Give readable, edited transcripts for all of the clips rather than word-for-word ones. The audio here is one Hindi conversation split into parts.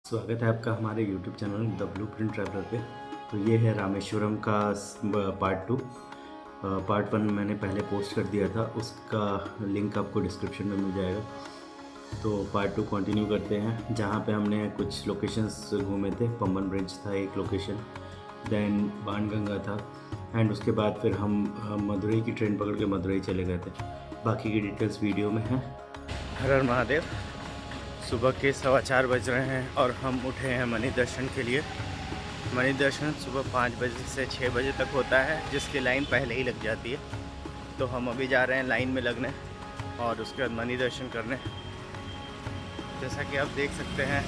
स्वागत है आपका हमारे YouTube channel the blueprint traveller पे। तो ये है रामेश्वरम का पार्ट 2। पार्ट 1 मैंने पहले पोस्ट कर दिया था, उसका लिंक आपको डिस्क्रिप्शन में मिल जाएगा। तो पार्ट 2 कंटिन्यू करते हैं, जहाँ पे हमने कुछ लोकेशंस घूमे थे। पंबन ब्रिज था एक लोकेशन, देन बाणगंगा था, एंड उसके बाद फिर हम मदुरई की ट्रेन पकड़ के मदुरई चले गए थे। बाकी की डिटेल्स वीडियो में है। हर हर महादेव। सुबह के 4:15 बज रहे हैं और हम उठे हैं मणि दर्शन के लिए। मणि दर्शन सुबह 5 बजे से 6 बजे तक होता है, जिसकी लाइन पहले ही लग जाती है। तो हम अभी जा रहे हैं लाइन में लगने और उसके बाद मणि दर्शन करने। जैसा कि आप देख सकते हैं,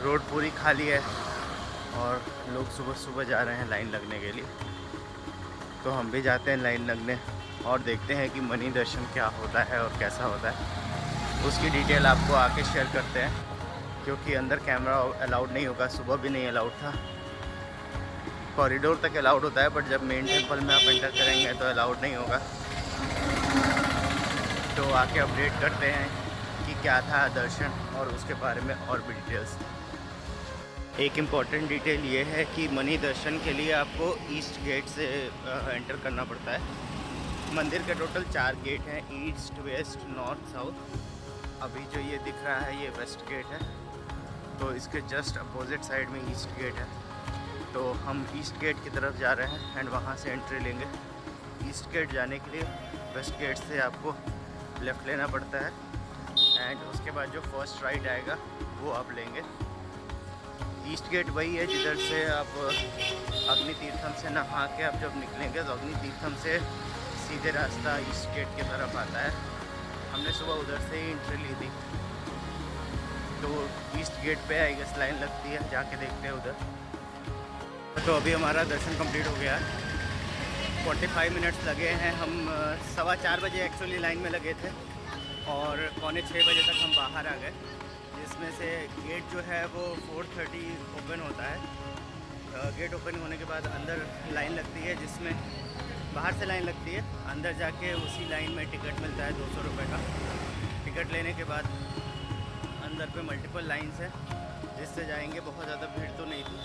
रोड पूरी खाली है और लोग सुबह सुबह जा रहे हैं लाइन लगने के लिए। तो हम भी जाते हैं लाइन लगने और देखते हैं कि मणि दर्शन क्या होता है और कैसा होता है। उसकी डिटेल आपको आके शेयर करते हैं, क्योंकि अंदर कैमरा अलाउड नहीं होगा। सुबह भी नहीं अलाउड था, कॉरिडोर तक अलाउड होता है, बट जब मेन टेम्पल में आप एंटर करेंगे तो अलाउड नहीं होगा। तो आके अपडेट करते हैं कि क्या था दर्शन और उसके बारे में और भी डिटेल्स। एक इम्पॉर्टेंट डिटेल ये है कि मणि दर्शन के लिए आपको ईस्ट गेट से एंटर करना पड़ता है। मंदिर के टोटल 4 गेट हैं, ईस्ट, वेस्ट, नॉर्थ, साउथ। अभी जो ये दिख रहा है ये वेस्ट गेट है, तो इसके जस्ट अपोजिट साइड में ईस्ट गेट है। तो हम ईस्ट गेट की तरफ जा रहे हैं एंड वहाँ से एंट्री लेंगे। ईस्ट गेट जाने के लिए वेस्ट गेट से आपको लेफ़्ट लेना पड़ता है, एंड उसके बाद जो फर्स्ट राइट आएगा वो आप लेंगे। ईस्ट गेट वही है जिधर से आप अग्नि तीर्थम से नहा के आप जब निकलेंगे तो अग्नि तीर्थम से सीधे रास्ता ईस्ट गेट की तरफ आता है। हमने सुबह उधर से ही एंट्री ली थी। तो ईस्ट गेट पे आई गेस लाइन लगती है, जाके देखते हैं उधर। तो अभी हमारा दर्शन कंप्लीट हो गया है। 45 मिनट्स लगे हैं। हम 4:15 बजे एक्चुअली लाइन में लगे थे और 5:45 बजे तक हम बाहर आ गए, जिसमें से गेट जो है वो 4:30 ओपन होता है। गेट ओपन होने के बाद अंदर लाइन लगती है, जिसमें बाहर से लाइन लगती है, अंदर जाके उसी लाइन में टिकट मिलता है 200 रुपये का। टिकट लेने के बाद अंदर पे मल्टीपल लाइंस है, जिससे जाएंगे। बहुत ज़्यादा भीड़ तो नहीं थी।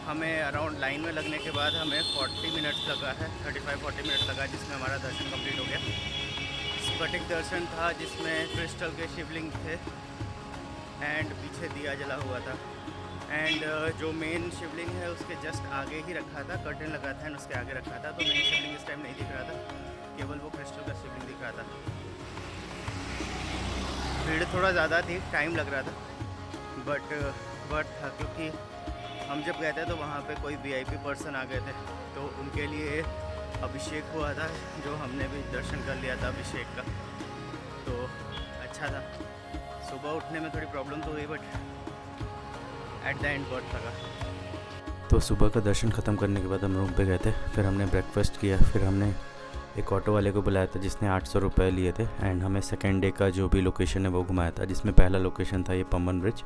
हमें अराउंड लाइन में लगने के बाद हमें 40 मिनट्स लगा है, 35-40 मिनट लगा, जिसमें हमारा दर्शन कंप्लीट हो गया। स्फटिक दर्शन था, जिसमें क्रिस्टल के शिवलिंग थे एंड पीछे दिया जला हुआ था। एंड जो मेन शिवलिंग है उसके जस्ट आगे ही रखा था, कर्टन लगा था एंड उसके आगे रखा था। तो मेन शिवलिंग इस टाइम नहीं दिख रहा था, केवल वो क्रिस्टल का शिवलिंग दिख रहा था। भीड़ थोड़ा ज़्यादा थी, टाइम लग रहा था, बट था, क्योंकि हम जब गए थे तो वहाँ पे कोई VIP पर्सन आ गए थे, तो उनके लिए अभिषेक हुआ था, जो हमने भी दर्शन कर लिया था अभिषेक का। तो अच्छा था। सुबह उठने में थोड़ी प्रॉब्लम तो हुई, बट एट द एंड बहुत लगा। तो सुबह का दर्शन ख़त्म करने के बाद हम रूम पे गए थे। फिर हमने ब्रेकफास्ट किया। फिर हमने एक ऑटो वाले को बुलाया था, जिसने 800 रुपये लिए थे, एंड हमें सेकेंड डे का जो भी लोकेशन है वो घुमाया था, जिसमें पहला लोकेशन था ये पंबन ब्रिज।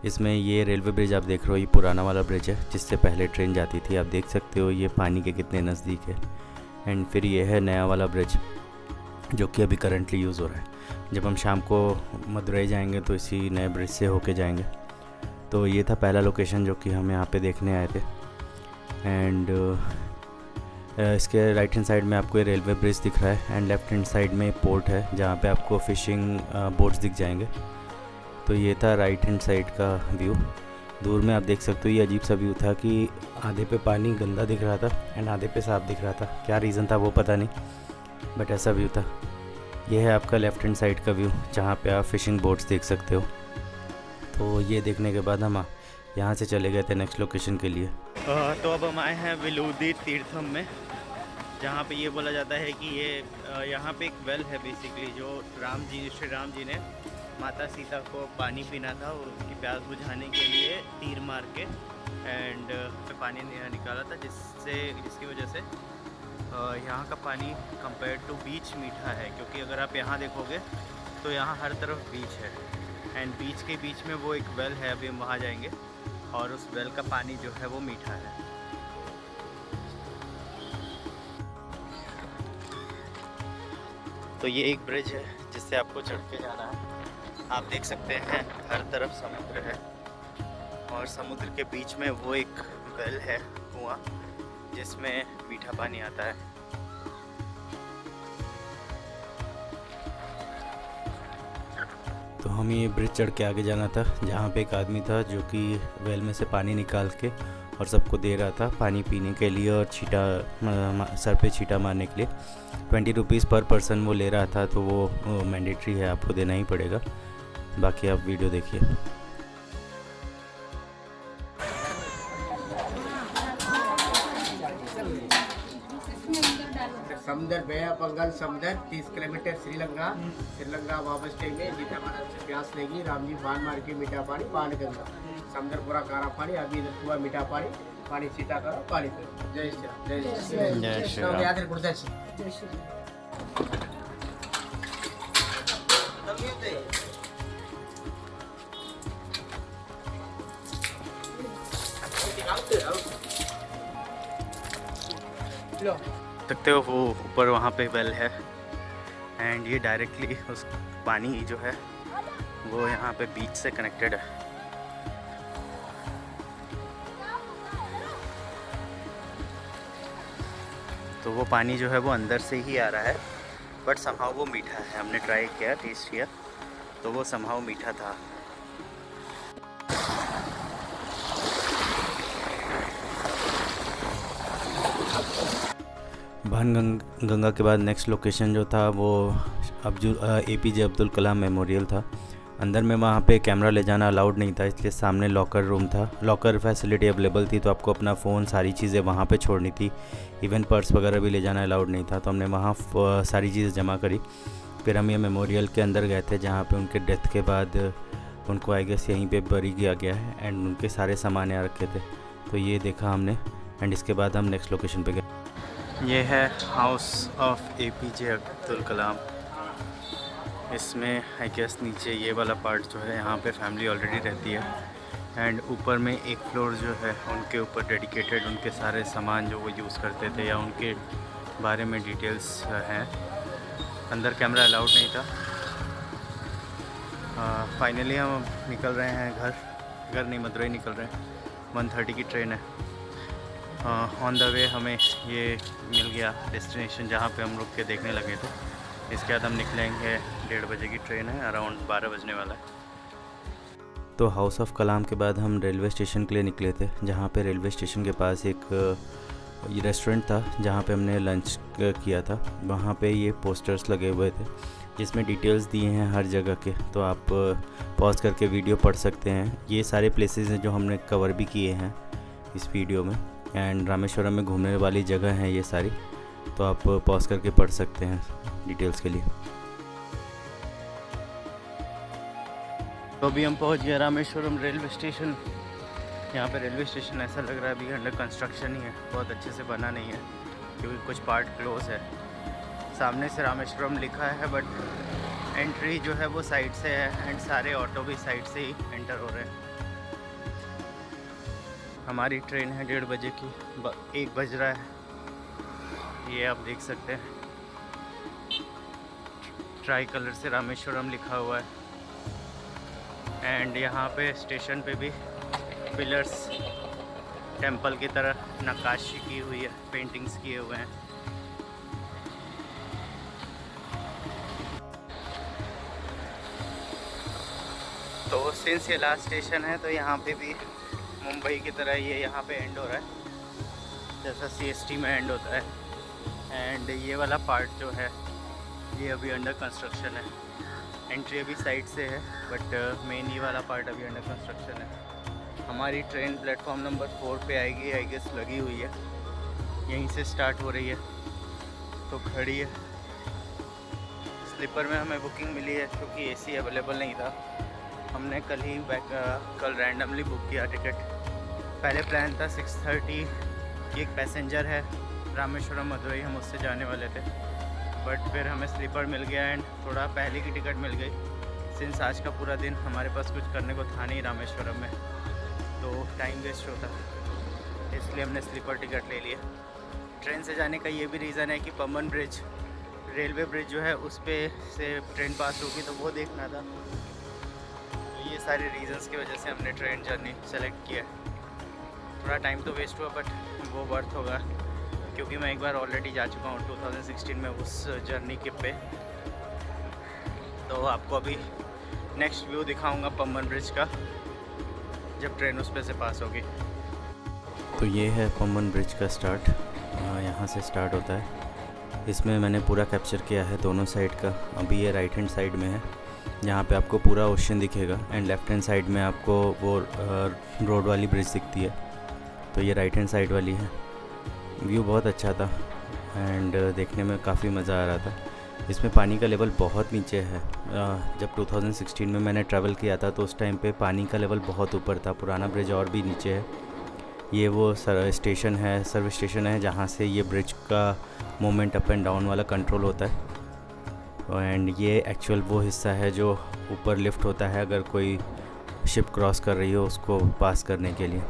इसमें ये रेलवे ब्रिज आप देख रहे हो, ये पुराना वाला ब्रिज है, जिससे पहले ट्रेन जाती थी। आप देख सकते हो ये पानी के कितने नज़दीक है। एंड फिर ये है नया वाला ब्रिज, जो कि अभी करंटली यूज़ हो रहा है। जब हम शाम को मदुरई जाएंगे तो इसी नए ब्रिज से होके जाएंगे। तो ये था पहला लोकेशन जो कि हम यहाँ पे देखने आए थे। एंड इसके राइट हैंड साइड में आपको ये रेलवे ब्रिज दिख रहा है, एंड लेफ्ट हैंड साइड में पोर्ट है, जहाँ पे आपको फ़िशिंग बोट्स दिख जाएंगे। तो ये था राइट हैंड साइड का व्यू। दूर में आप देख सकते हो, ये अजीब सा व्यू था कि आधे पे पानी गंदा दिख रहा था एंड आधे पे साफ दिख रहा था। क्या रीज़न था वो पता नहीं, बट ऐसा व्यू था। ये है आपका लेफ्ट हैंड साइड का व्यू, जहाँ पे आप फ़िशिंग बोट्स देख सकते हो। तो ये देखने के बाद हम यहाँ से चले गए थे नेक्स्ट लोकेशन के लिए। तो अब हम आए हैं विलुदी तीर्थम में, जहाँ पे ये बोला जाता है कि ये यहाँ पे एक वेल है बेसिकली, जो श्री राम जी ने माता सीता को पानी पीना था, उनकी प्यास बुझाने के लिए तीर मार के एंड पानी निकाला था, जिसकी वजह से यहाँ का पानी कंपेयर टू बीच मीठा है। क्योंकि अगर आप यहाँ देखोगे तो यहाँ हर तरफ बीच है, एंड बीच के बीच में वो एक वेल है। अभी हम वहाँ जाएंगे और उस वेल का पानी जो है वो मीठा है। तो ये एक ब्रिज है जिससे आपको चढ़ के जाना है। आप देख सकते हैं हर तरफ समुद्र है और समुद्र के बीच में वो एक वेल है, कुआं, जिसमें मीठा पानी आता है। तो हमें ये ब्रिज चढ़ के आगे जाना था, जहाँ पे एक आदमी था जो कि वेल में से पानी निकाल के और सबको दे रहा था पानी पीने के लिए और छींटा सर पे छींटा मारने के लिए। 20 रुपीज़ पर पर्सन वो ले रहा था, तो वो मैंडेटरी है, आपको देना ही पड़ेगा। बाकी आप वीडियो देखिए। समुद्र बेया बंगाल समुद्र 30 किलोमीटर श्रीलंका वापस में जितना मन से प्यास लेगी राम जी बांध मार के मीठा पानी बाण गंगा समुद्र पूरा कारा पानी अभी इधर हुआ मीठा पानी पानी सीता करो पानी करो। जय श्री राम जय श्री राम जय श्री राम। याद रखो जय श्री देखते हो वो ऊपर वहाँ पे वेल है एंड ये डायरेक्टली उस पानी जो है वो यहाँ पे बीच से कनेक्टेड है। तो वो पानी जो है वो अंदर से ही आ रहा है, बट समहाउ वो मीठा है। हमने ट्राई किया, टेस्ट किया, तो वो समहाउ मीठा था। गंगा के बाद नेक्स्ट लोकेशन जो था वो APJ अब्दुल कलाम मेमोरियल था। अंदर में वहाँ पे कैमरा ले जाना अलाउड नहीं था, इसलिए सामने लॉकर रूम था। लॉकर फैसिलिटी अवेलेबल थी, तो आपको अपना फ़ोन सारी चीज़ें वहाँ पे छोड़नी थी। इवन पर्स वगैरह भी ले जाना अलाउड नहीं था, तो हमने वहाँ सारी चीज़ें जमा करी। फिर हम ये मेमोरियल के अंदर गए थे, जहाँ पे उनके डेथ के बाद उनको आई गेस यहीं पे बरी किया गया है एंड उनके सारे सामान यहाँ रखे थे। तो ये देखा हमने एंड इसके बाद हम नेक्स्ट लोकेशन पे गए। ये है house of APJ Abdul Kalam. इसमें आई गेस नीचे ये वाला पार्ट जो है, यहाँ पे फैमिली ऑलरेडी रहती है एंड ऊपर में एक फ्लोर जो है उनके ऊपर डेडिकेटेड उनके सारे सामान जो वो यूज़ करते थे या उनके बारे में डिटेल्स हैं। अंदर कैमरा अलाउड नहीं था। फाइनली हम निकल रहे हैं घर नहीं, मदुरई निकल रहे हैं। 1:30 की ट्रेन है। ऑन द वे हमें ये मिल गया डेस्टिनेशन जहाँ पे हम रुक के देखने लगे थे। इसके बाद हम निकलेंगे, 1:30 बजे की ट्रेन है, अराउंड 12 बजने वाला है। तो हाउस ऑफ कलाम के बाद हम रेलवे स्टेशन के लिए निकले थे, जहाँ पे रेलवे स्टेशन के पास एक रेस्टोरेंट था जहाँ पे हमने लंच किया था। वहाँ पे ये पोस्टर्स लगे हुए थे जिसमें डिटेल्स दिए हैं हर जगह के, तो आप पॉज करके वीडियो पढ़ सकते हैं। ये सारे प्लेसेस हैं जो हमने कवर भी किए हैं इस वीडियो में एंड रामेश्वरम में घूमने वाली जगह हैं ये सारी, तो आप पॉज करके पढ़ सकते हैं डिटेल्स के लिए। तो अभी हम पहुंच गए रामेश्वरम रेलवे स्टेशन। यहाँ पे रेलवे स्टेशन ऐसा लग रहा है अभी अंडर कंस्ट्रक्शन ही है, बहुत अच्छे से बना नहीं है क्योंकि कुछ पार्ट क्लोज है। सामने से रामेश्वरम लिखा है बट एंट्री जो है वो साइड से है एंड सारे ऑटो भी साइड से ही एंटर हो रहे हैं। हमारी ट्रेन है 1:30 बजे की, 1 बज रहा है। ये आप देख सकते हैं ट्राई कलर से रामेश्वरम लिखा हुआ है एंड यहाँ पे स्टेशन पे भी पिलर्स टेंपल की तरह नक्काशी की हुई है, पेंटिंग्स किए हुए हैं। तो सिंस ये लास्ट स्टेशन है तो यहाँ पे भी मुंबई की तरह ये यहाँ पे एंड हो रहा है, जैसा CST में एंड होता है। एंड ये वाला पार्ट जो है ये अभी अंडर कंस्ट्रक्शन है। एंट्री अभी साइड से है बट मेन ये वाला पार्ट अभी अंडर कंस्ट्रक्शन है। हमारी ट्रेन प्लेटफॉर्म नंबर 4 पे आएगी, आई गेस लगी हुई है, यहीं से स्टार्ट हो रही है तो खड़ी है। स्लीपर में हमें बुकिंग मिली है क्योंकि AC अवेलेबल नहीं था। हमने कल रैंडमली बुक किया टिकट। पहले प्लान था 6:30 की, एक पैसेंजर है रामेश्वरम मदुरई, हम उससे जाने वाले थे बट फिर हमें स्लीपर मिल गया एंड थोड़ा पहले की टिकट मिल गई। सिंस आज का पूरा दिन हमारे पास कुछ करने को था नहीं रामेश्वरम में, तो टाइम वेस्ट होता, इसलिए हमने स्लीपर टिकट ले लिया। ट्रेन से जाने का ये भी रीज़न है कि पम्बन ब्रिज, रेलवे ब्रिज जो है उस पे से ट्रेन पास होगी तो वो देखना था। सारे रीजंस की वजह से हमने ट्रेन जर्नी सेलेक्ट किया। थोड़ा टाइम तो वेस्ट हुआ बट वो वर्थ होगा, क्योंकि मैं एक बार ऑलरेडी जा चुका हूँ 2016 में उस जर्नी के पे। तो आपको अभी नेक्स्ट व्यू दिखाऊंगा पम्बन ब्रिज का, जब ट्रेन उस पे से पास होगी। तो ये है पम्बन ब्रिज का स्टार्ट, यहाँ से स्टार्ट होता है। इसमें मैंने पूरा कैप्चर किया है दोनों साइड का। अभी ये राइट हैंड साइड में है, यहाँ पे आपको पूरा ओशन दिखेगा, एंड लेफ़्ट हैंड साइड में आपको वो रोड वाली ब्रिज दिखती है। तो ये राइट हैंड साइड वाली है। व्यू बहुत अच्छा था एंड देखने में काफ़ी मज़ा आ रहा था। इसमें पानी का लेवल बहुत नीचे है। जब 2016 में मैंने ट्रैवल किया था तो उस टाइम पे पानी का लेवल बहुत ऊपर था, पुराना ब्रिज और भी नीचे है। ये वो स्टेशन है, सर्विस स्टेशन है, जहाँ से ये ब्रिज का मूवमेंट अप एंड डाउन वाला कंट्रोल होता है। एंड ये एक्चुअल वो हिस्सा है जो ऊपर लिफ्ट होता है अगर कोई शिप क्रॉस कर रही हो उसको पास करने के लिए।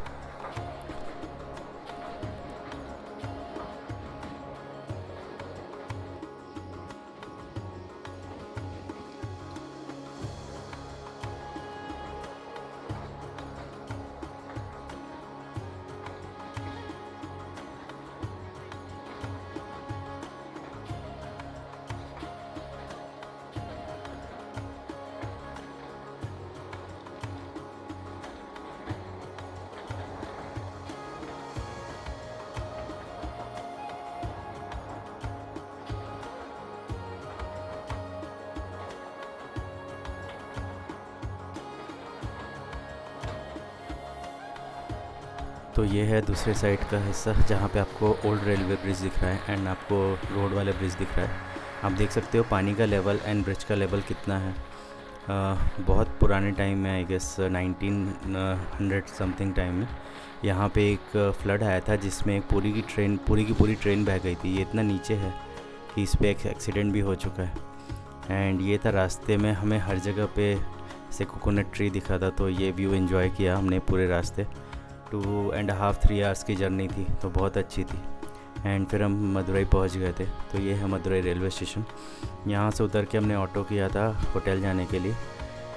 तो ये है दूसरे साइड का हिस्सा जहाँ पे आपको ओल्ड रेलवे ब्रिज दिख रहा है एंड आपको रोड वाले ब्रिज दिख रहा है। आप देख सकते हो पानी का लेवल एंड ब्रिज का लेवल कितना है। बहुत पुराने टाइम में, आई गेस 1900 समथिंग टाइम में यहाँ पे एक फ्लड आया था जिसमें एक पूरी की पूरी ट्रेन बह गई थी। ये इतना नीचे है कि इस पर एक एक्सीडेंट भी हो चुका है। एंड ये था रास्ते में हमें हर जगह पे से कोकोनट ट्री दिखा था, तो ये व्यू एंजॉय किया हमने पूरे रास्ते। 2.5-3 आवर्स की जर्नी थी तो बहुत अच्छी थी। एंड फिर हम मदुरई पहुंच गए थे। तो ये है मदुरई रेलवे स्टेशन। यहाँ से उतर के हमने ऑटो किया था होटल जाने के लिए।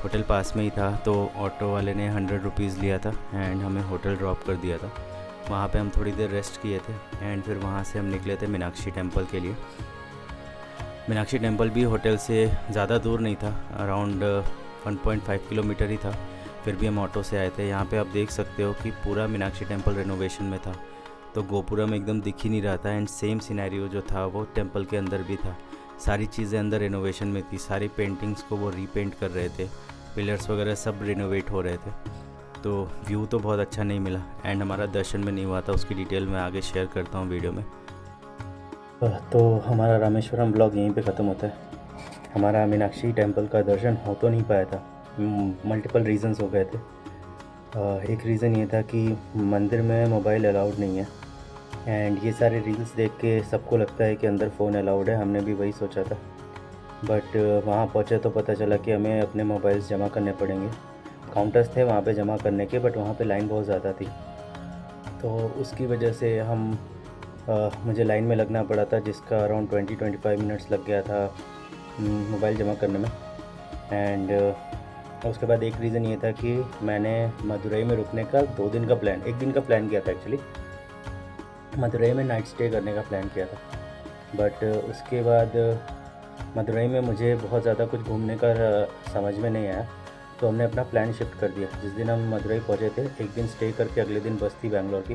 होटल पास में ही था तो ऑटो वाले ने 100 रुपीज़ लिया था एंड हमें होटल ड्रॉप कर दिया था। वहाँ पे हम थोड़ी देर रेस्ट किए थे एंड फिर वहाँ से हम निकले थे मीनाक्षी टेम्पल के लिए। मीनाक्षी टेम्पल भी होटल से ज़्यादा दूर नहीं था, अराउंड 1.5 किलोमीटर ही था। फिर भी हम ऑटो से आए थे। यहाँ पे आप देख सकते हो कि पूरा मीनाक्षी टेम्पल रेनोवेशन में था, तो गोपुरम एकदम दिख ही नहीं रहा था। एंड सेम सिनेरियो जो था वो टेम्पल के अंदर भी था। सारी चीज़ें अंदर रेनोवेशन में थी, सारी पेंटिंग्स को वो रीपेंट कर रहे थे, पिलर्स वगैरह सब रिनोवेट हो रहे थे। तो व्यू तो बहुत अच्छा नहीं मिला एंड हमारा दर्शन में नहीं हुआ था। उसकी डिटेल मैं आगे शेयर करता हूँ वीडियो में। तो हमारा रामेश्वरम ब्लॉग यहीं पे ख़त्म होता है। हमारा मीनाक्षी टेम्पल का दर्शन हो तो नहीं पाया था, मल्टीपल रीज़न्स हो गए थे। एक रीज़न ये था कि मंदिर में मोबाइल अलाउड नहीं है एंड ये सारे रील्स देख के सबको लगता है कि अंदर फ़ोन अलाउड है। हमने भी वही सोचा था, बट वहाँ पहुँचे तो पता चला कि हमें अपने मोबाइल्स जमा करने पड़ेंगे। काउंटर्स थे वहाँ पे जमा करने के, बट वहाँ पे लाइन बहुत ज़्यादा थी, तो उसकी वजह से मुझे लाइन में लगना पड़ा था, जिसका अराउंड 20-25 मिनट्स लग गया था मोबाइल जमा करने में। एंड उसके बाद एक रीज़न ये था कि मैंने मदुरई में रुकने का 1 दिन का प्लान किया था। एक्चुअली मदुरई में नाइट स्टे करने का प्लान किया था, बट उसके बाद मदुरई में मुझे बहुत ज़्यादा कुछ घूमने का समझ में नहीं आया, तो हमने अपना प्लान शिफ्ट कर दिया। जिस दिन हम मदुरई पहुँचे थे, एक दिन स्टे करके अगले दिन बस थी बैंगलोर की,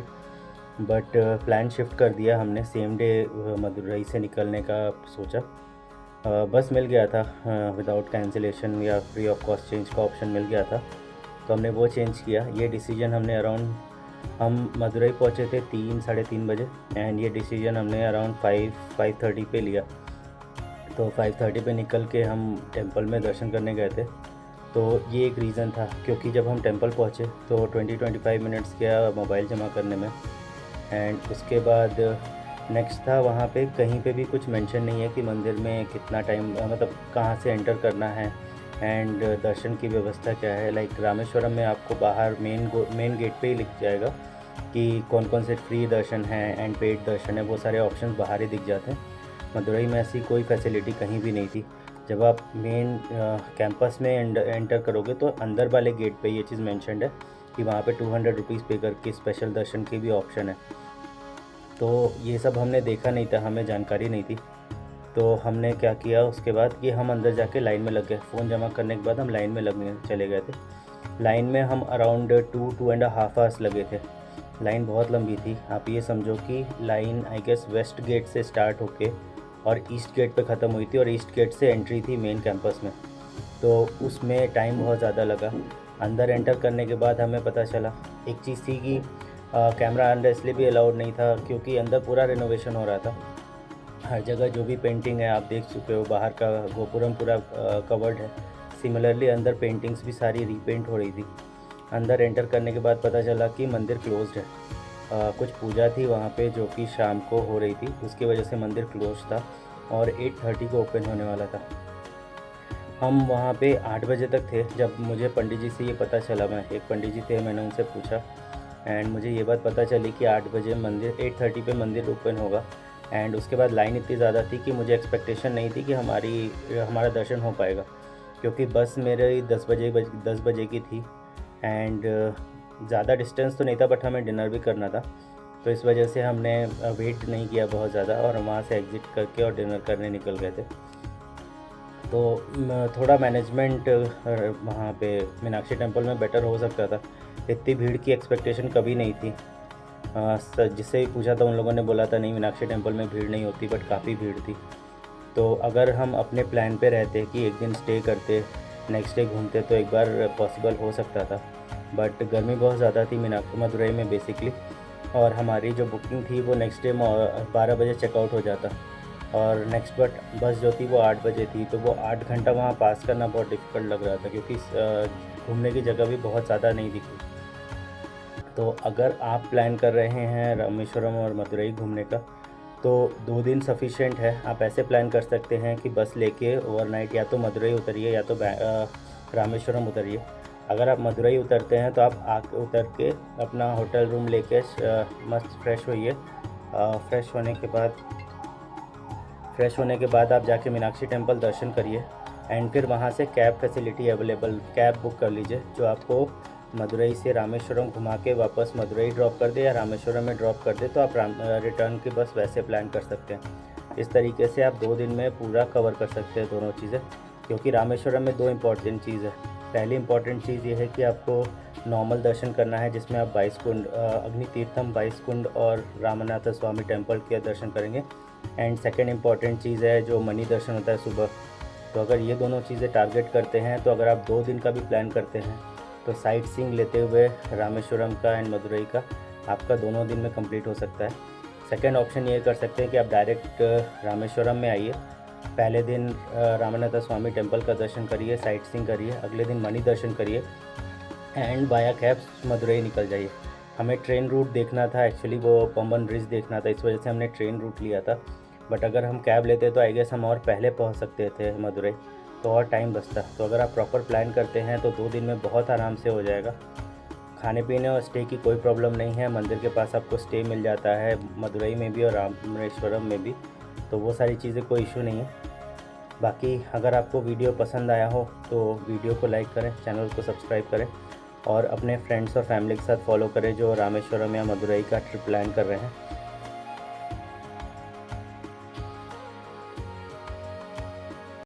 बट प्लान शिफ्ट कर दिया हमने। सेम डे मदुरई से निकलने का सोचा। बस मिल गया था विदाउट कैंसिलेशन या फ्री ऑफ कॉस्ट चेंज का ऑप्शन मिल गया था, तो हमने वो चेंज किया। ये डिसीजन हमने हम मदुरई पहुँचे थे 3-3:30 बजे एंड ये डिसीजन हमने अराउंड 5-5:30 पे लिया। तो 5:30 पे निकल के हम टेंपल में दर्शन करने गए थे। तो ये एक रीज़न था, क्योंकि जब हम टेंपल पहुँचे तो 20-25 मिनट्स गया मोबाइल जमा करने में। एंड उसके बाद नेक्स्ट था, वहाँ पे कहीं पे भी कुछ मेंशन नहीं है कि मंदिर में कितना टाइम, मतलब कहाँ से एंटर करना है एंड दर्शन की व्यवस्था क्या है। लाइक रामेश्वरम में आपको बाहर मेन गेट पे ही लिख जाएगा कि कौन कौन से फ्री दर्शन हैं एंड पेड दर्शन है, वो सारे ऑप्शंस बाहर ही दिख जाते हैं। मदुरई में ऐसी कोई फैसिलिटी कहीं भी नहीं थी। जब आप मेन कैंपस में एंटर करोगे तो अंदर वाले गेट पे ये चीज़ मेंशन्ड है कि वहाँ पे 200 रुपीज़ पे करके स्पेशल दर्शन की भी ऑप्शन है। तो ये सब हमने देखा नहीं था, हमें जानकारी नहीं थी। तो हमने क्या किया उसके बाद कि हम अंदर जाके लाइन में लग गए। फ़ोन जमा करने के बाद हम लाइन में लगने चले गए थे। लाइन में हम अराउंड 2.5 आवर्स लगे थे। लाइन बहुत लंबी थी। आप ये समझो कि line I guess west gate से स्टार्ट होके और ईस्ट गेट पे ख़त्म हुई थी और ईस्ट गेट से एंट्री थी मेन कैंपस में। तो उसमें टाइम बहुत ज़्यादा लगा। अंदर एंटर करने के बाद हमें पता चला एक चीज़ थी कि कैमरा अंदर इसलिए भी अलाउड नहीं था क्योंकि अंदर पूरा रिनोवेशन हो रहा था। हर जगह जो भी पेंटिंग है आप देख चुके हो, बाहर का गोपुरम पूरा कवर्ड है। सिमिलरली अंदर पेंटिंग्स भी सारी रीपेंट हो रही थी। अंदर एंटर करने के बाद पता चला कि मंदिर क्लोज्ड है। कुछ पूजा थी वहाँ पे जो कि शाम को हो रही थी, उसकी वजह से मंदिर क्लोज था और 8:30 को ओपन होने वाला था। हम वहाँ पे 8 बजे तक थे जब मुझे पंडित जी से ये पता चला। मैं एक पंडित जी थे, मैंने उनसे पूछा एंड मुझे ये बात पता चली कि 8 बजे मंदिर 8:30 पे मंदिर ओपन होगा। एंड उसके बाद लाइन इतनी ज़्यादा थी कि मुझे एक्सपेक्टेशन नहीं थी कि हमारा दर्शन हो पाएगा, क्योंकि बस मेरे 10 बजे की थी एंड ज़्यादा डिस्टेंस तो नहीं था बट हमें डिनर भी करना था। तो इस वजह से हमने वेट नहीं किया बहुत ज़्यादा और वहाँ से एग्ज़िट करके और डिनर करने निकल गए थे। तो थोड़ा मैनेजमेंट वहाँ पे मीनाक्षी टेंपल में बेटर हो सकता था। इतनी भीड़ की एक्सपेक्टेशन कभी नहीं थी। जिससे भी पूछा था उन लोगों ने बोला था नहीं, मीनाक्षी टेंपल में भीड़ नहीं होती, बट काफ़ी भीड़ थी। तो अगर हम अपने प्लान पे रहते कि एक दिन स्टे करते, नेक्स्ट डे घूमते तो एक बार पॉसिबल हो सकता था। बट गर्मी बहुत ज़्यादा थी मदुरई में बेसिकली, और हमारी जो बुकिंग थी वो नेक्स्ट डे 12 बजे चेकआउट हो जाता और नेक्स्ट बस जो थी वो 8 बजे थी। तो वो 8 घंटा वहाँ पास करना बहुत डिफ़िकल्ट लग रहा था क्योंकि घूमने की जगह भी बहुत ज़्यादा नहीं दिखी। तो अगर आप प्लान कर रहे हैं रामेश्वरम और मदुरई घूमने का तो 2 दिन सफिशिएंट है। आप ऐसे प्लान कर सकते हैं कि बस लेके ओवरनाइट या तो मदुरई उतरिए या तो रामेश्वरम उतरिए। अगर आप मदुरई उतरते हैं तो आप आके उतर के अपना होटल रूम लेके मस्त फ्रेश होइए। फ्रेश होने के बाद आप जाके मीनाक्षी टेंपल दर्शन करिए एंड फिर वहाँ से cab facility available, cab book कर लीजिए जो आपको मदुरई से रामेश्वरम घुमा के वापस मदुरई ड्रॉप कर दे या रामेश्वरम में ड्रॉप कर दे। तो आप रिटर्न की बस वैसे प्लान कर सकते हैं। इस तरीके से आप 2 दिन में पूरा कवर कर सकते हैं दोनों चीज़ें, क्योंकि रामेश्वरम में 2 इम्पॉर्टेंट चीज़ है। पहली इम्पॉर्टेंट चीज़ ये है कि आपको नॉर्मल दर्शन करना है जिसमें आप 22 कुंड, अग्नि तीर्थम 22 कुंड और रामनाथ स्वामी टेम्पल के दर्शन करेंगे। एंड सेकेंड इम्पॉर्टेंट चीज़ है जो मनी दर्शन होता है सुबह। तो अगर ये दोनों चीज़ें टारगेट करते हैं तो अगर आप 2 दिन का भी प्लान करते हैं तो साइट सीइंग लेते हुए रामेश्वरम का एंड मदुरई का आपका दोनों दिन में कंप्लीट हो सकता है। सेकंड ऑप्शन ये कर सकते हैं कि आप डायरेक्ट रामेश्वरम में आइए, पहले दिन रामनाथ स्वामी टेम्पल का दर्शन करिए, साइट सीइंग करिए, अगले दिन मनी दर्शन करिए एंड बाया कैब मदुरई निकल जाइए। हमें ट्रेन रूट देखना था, एक्चुअली वो पंबन ब्रिज देखना था, इस वजह से हमने ट्रेन रूट लिया था। बट अगर हम कैब लेते तो आई गेस हम और पहले पहुंच सकते थे मदुरई, तो और टाइम बचता। तो अगर आप प्रॉपर प्लान करते हैं तो 2 दिन में बहुत आराम से हो जाएगा। खाने पीने और स्टे की कोई प्रॉब्लम नहीं है, मंदिर के पास आपको स्टे मिल जाता है मदुरई में भी और रामेश्वरम में भी, तो वो सारी चीज़ें कोई इशू नहीं है। बाकी अगर आपको वीडियो पसंद आया हो तो वीडियो को लाइक करें, चैनल को सब्सक्राइब करें और अपने फ्रेंड्स और फैमिली के साथ फॉलो करें जो रामेश्वरम या मदुरई का ट्रिप प्लान कर रहे हैं।